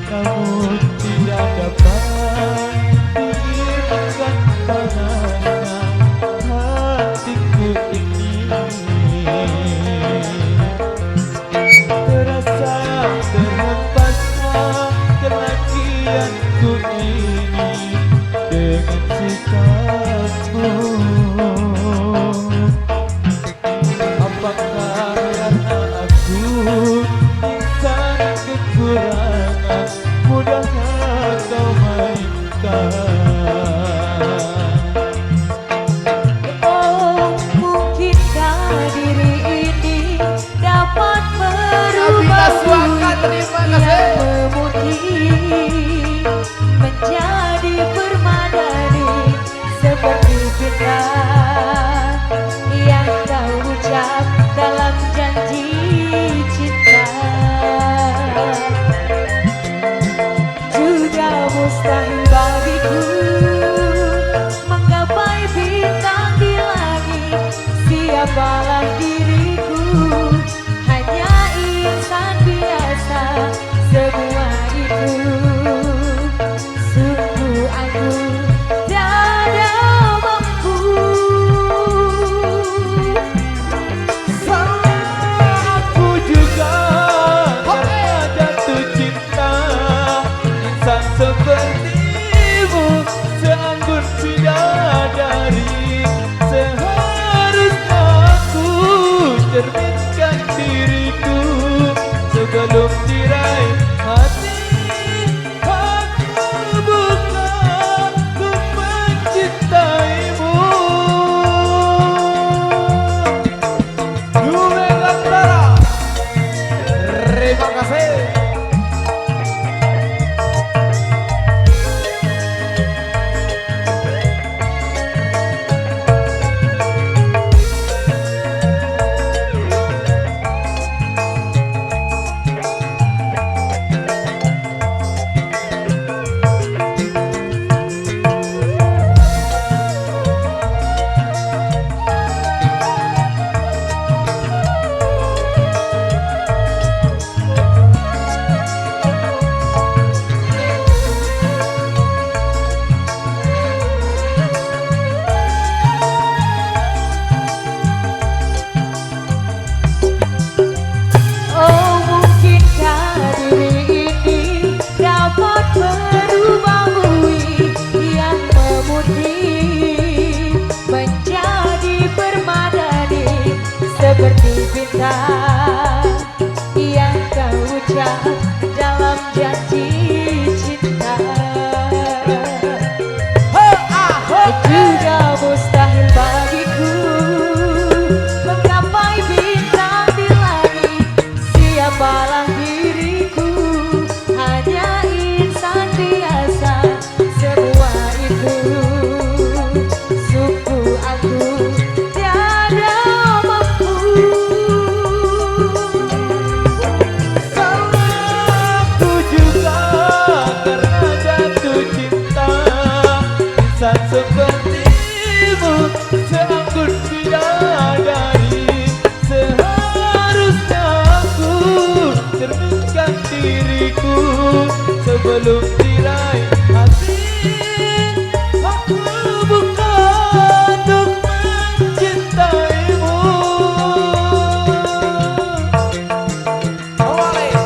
namun tidak dapat diimkan panasnya hatiku ini. Terasa terhempasnya kelakianku ini dengan sikapmu. Apakah karena aku insan kekurangan, mudahkah kau mainkan? Oh, mungkinkah diri ini dapat merubah yang memutih menjadi permadani seperti kita yang kau ucap dalam janji cinta. Juga mustahil bagiku menggapai bintang di langit. Siapalah diriku, hanya insan biasa. Semua itu sungguh aku tiada mampu. Sama aku juga karena jatuh cinta insan sepertimu, seanggun bidadari. Seharusnya aku cerminkan diriku sebelum diraih hati. Aku bukan ku mencintaimu. Yume Gantara, terima kasih. Oh, mungkinkah diri ini dapat merubah bui yang memutih menjadi permadani seperti bintang yang kau ucap dalam janji cinta. Juga mustahil bagiku menggapai bintang di langit. Siapalah diriku, hanya insan biasa. Semua itu sungguh aku tiada mampu. Sama aku juga karena jatuh cinta insan sepertimu, seanggun bidadari. Seharusnya aku cerminkan diriku sebelum diraih hati. Aku bukan untuk mencintaimu. Awalnya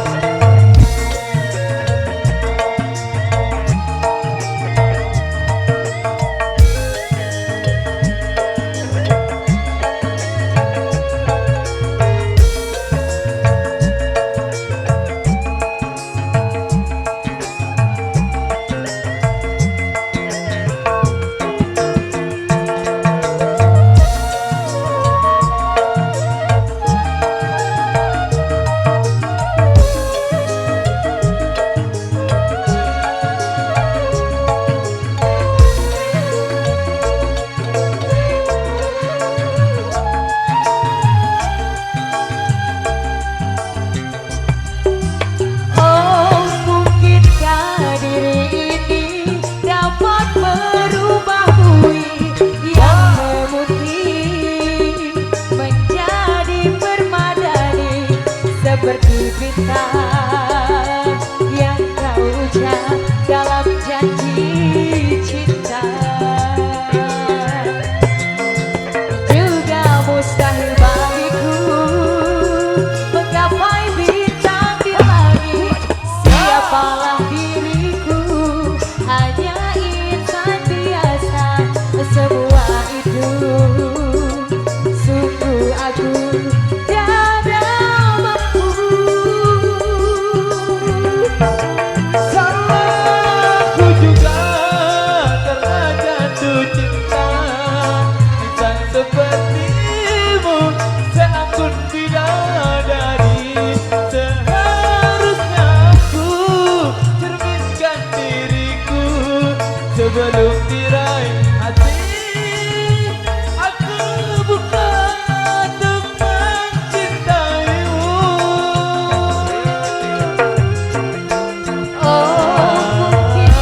seperti bintang yang kau ucap dalam janji cinta. Juga mustahil bagiku menggapai bintang di langit. Siapalah diriku, hanya insan biasa. Semua itu sungguh aku tiada mampu. Salahku juga karena jatuh cinta. Insan sepertimu seanggun bidadari. Seharusnya aku cerminkan diriku sebelum diraih hati. Aku bukan untuk mencintaimu. Oh mungkin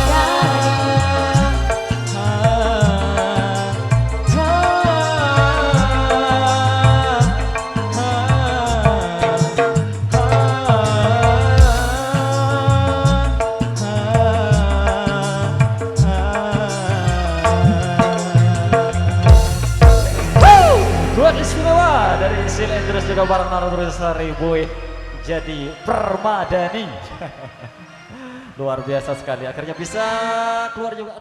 Buat istimewa dari Silent terus juga bareng Nano terus Boy jadi Permadani. Luar biasa sekali, akhirnya bisa keluar juga.